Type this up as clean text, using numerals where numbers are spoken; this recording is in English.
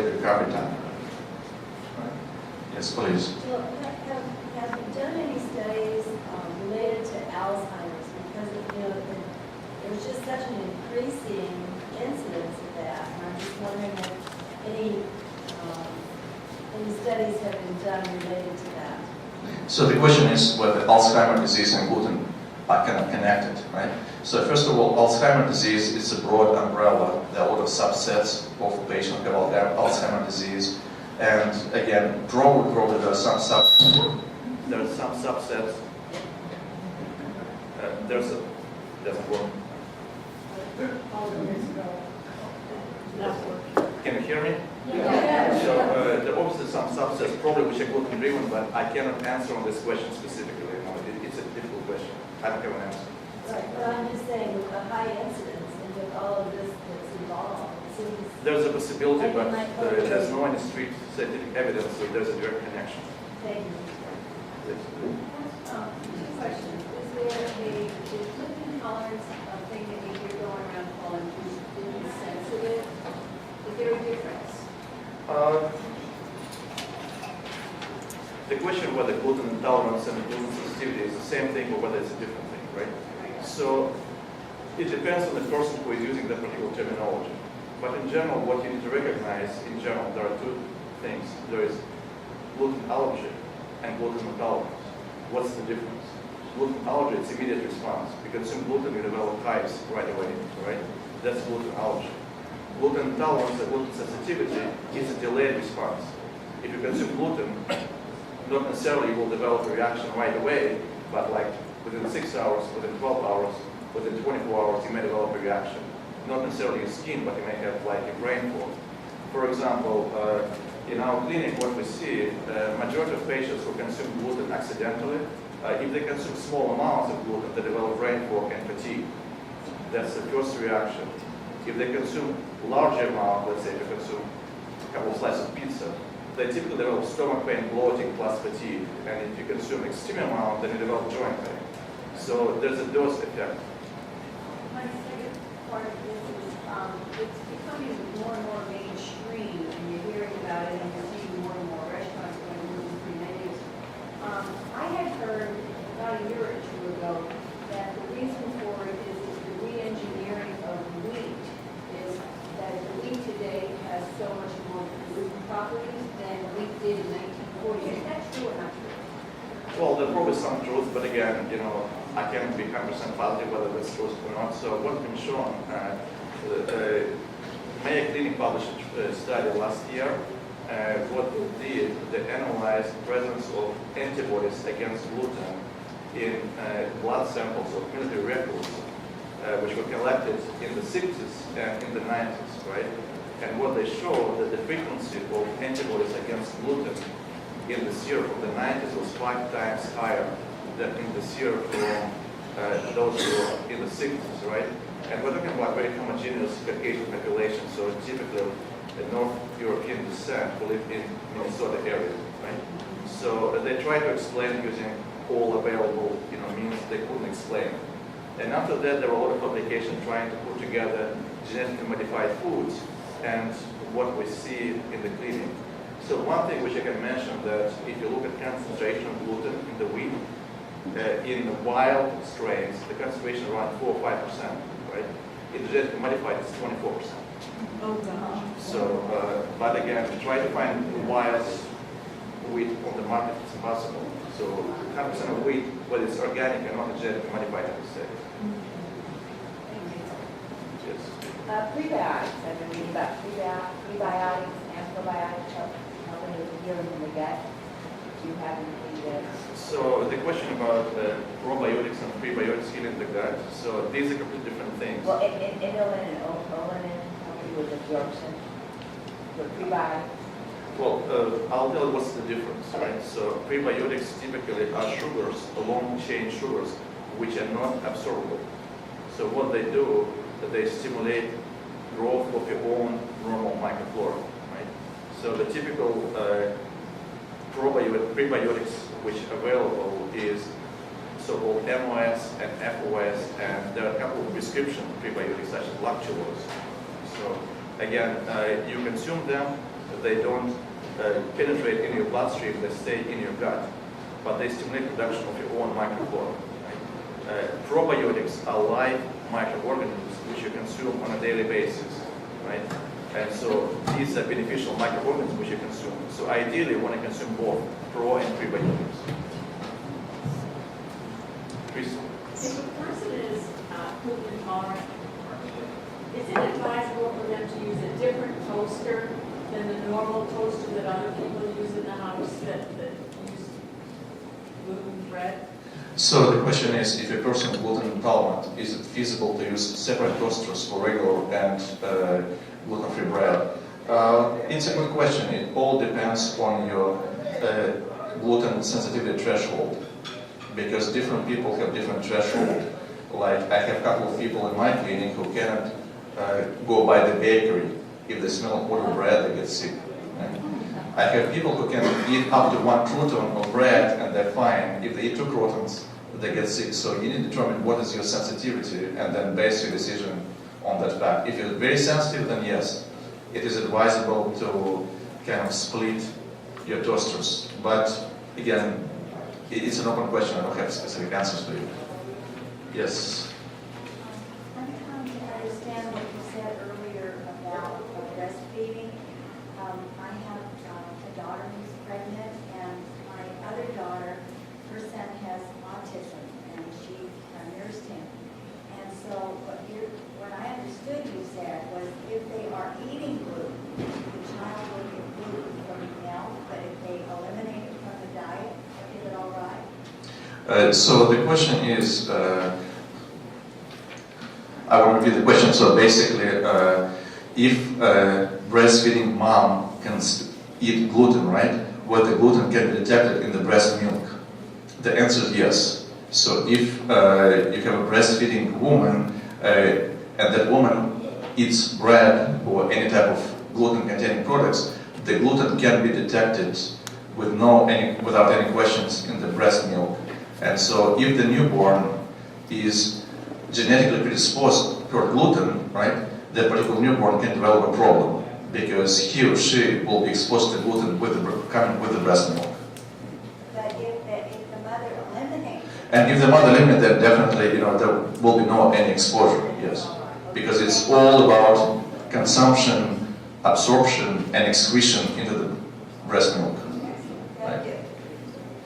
recovery time. Right? Yes, please. Well, have you done any studies related to Alzheimer's? Because there's just such an increasing incidence of that. And I'm just wondering if any studies have been done related to that. So the question is whether Alzheimer's disease and gluten are kind of connected, right? So first of all, Alzheimer's disease is a broad umbrella. There are a lot of subsets of patients who have Alzheimer's disease. And again, probably there are some subsets. Doesn't work. Can you hear me? Yeah. So there are obviously some subsets, probably which are gluten-driven, but I cannot answer on this question specifically. It's a difficult question. I don't have an answer. Right, but I'm just saying with the high incidence and with all of this that's involved, it seems. There's a possibility, but there's no any strict scientific evidence that there's a direct connection. Thank you. Two questions. Is gluten intolerance a thing that you hear going around calling gluten sensitive? Is there a difference? The question whether gluten intolerance and gluten sensitivity is the same thing or whether it's a different thing, right? So it depends on the person who is using that particular terminology. But in general, what you need to recognize, in general, there are two things. There is gluten allergy and gluten intolerance. What's the difference? Gluten allergy, it's immediate response. You consume gluten, you develop hives right away, right? That's gluten allergy. Gluten intolerance and gluten sensitivity is a delayed response. If you consume gluten, not necessarily you will develop a reaction right away, but like within 6 hours, within 12 hours, within 24 hours, you may develop a reaction. Not necessarily in skin, but you may have like a brain fog. For example, in our clinic, what we see, the majority of patients who consume gluten accidentally, if they consume small amounts of gluten, they develop brain fog and fatigue. That's the first reaction. If they consume larger amount, let's say if they consume a couple of slices of pizza, they typically develop stomach pain, bloating, plus fatigue. And if you consume extreme amount, then you develop joint pain. So there's a dose effect. My second part of this is it's becoming more and more mainstream, and you're hearing about it, and you're seeing more and more restaurants going gluten-free menus. I had heard about a year or two ago that the reason for it is the re-engineering of wheat is that the wheat today has so much more gluten properties than wheat did in 1940. Is that true or not true? Well, there's probably some truth, but again, I can't be 100% positive whether that's true or not. So what's been shown, Mayo Clinic published a study last year. What they did, they analyzed the presence of antibodies against gluten in blood samples of military records, which were collected in the 60s and in the 90s, right? And what they showed that the frequency of antibodies against gluten in the serum from the 90s was 5 times higher than in the serum from those who were in the 60s, right? And we're talking about very homogeneous Caucasian population, so typically a North European descent who live in Minnesota area, right? So they tried to explain using all available means they couldn't explain. And after that, there were a lot of publications trying to put together genetically modified foods and what we see in the clinic. So one thing which I can mention that if you look at concentration of gluten in the wheat, in the wild strains, the concentration is around 4 or 5%, right? In the genetically modified, it's 24%. Oh, gosh. So, but again, try to find wild wheat on the market, it's impossible. So 100% of wheat, whether it's organic or not, is genetically modified in the States. Yes. Prebiotics, I've been reading about prebiotics and probiotics, helping with healing in the gut. Do you have anything that? So the question about probiotics and prebiotics healing the gut, so these are completely different things. Well, inulin and olenin helping with absorption. For prebiotics. Well, I'll tell you what's the difference, right? So prebiotics typically are sugars, long-chain sugars, which are not absorbable. So what they do, they stimulate growth of your own normal microflora, right? So the typical prebiotics which are available is so-called MOS and FOS, and there are a couple of prescription prebiotics such as lactulose. So again, you consume them, They don't penetrate in your bloodstream, they stay in your gut, but they stimulate production of your own microflora. Right? Probiotics are live microorganisms which you consume on a daily basis, right? And so these are beneficial microorganisms which you consume. So ideally, you want to consume both pro and prebiotics. Chris? If a person is gluten intolerant, is it advisable for them to use a different toaster than the normal toaster that other people use in the house that use gluten bread? So the question is, if a person is gluten intolerant, is it feasible to use separate toasters for regular and gluten-free bread? It's a good question. It all depends on your gluten sensitivity threshold, because different people have different threshold. Like I have a couple of people in my clinic who cannot go by the bakery. If they smell quarter bread, they get sick. Right? I have people who can eat up to 1 crouton of bread and they're fine. If they eat 2 croutons, they get sick. So you need to determine what is your sensitivity and then base your decision on that fact. If you're very sensitive, then yes, it is advisable to kind of split your toasters. But again, it's an open question. I don't have specific answers to you. Yes. I'm trying to understand what you said earlier about breastfeeding. I have a daughter who's pregnant, and my other daughter, her son has autism, and she nursed him. And so what I understood you said was if they are eating gluten, the child will get gluten from milk, but if they eliminate it from the diet, is it all right? So the question is, I will repeat the question. So basically, if a breastfeeding mom can eat gluten, right, whether gluten can be detected in the breast milk? The answer is yes. So if you have a breastfeeding woman and that woman eats bread or any type of gluten-containing products, the gluten can be detected without any questions in the breast milk. And so if the newborn is genetically predisposed toward gluten, right, that particular newborn can develop a problem because he or she will be exposed to gluten coming with the breast milk. But if the mother eliminates it, And if the mother eliminates, then definitely, there will be any exposure, yes. Because it's all about consumption, absorption, and excretion into the breast milk.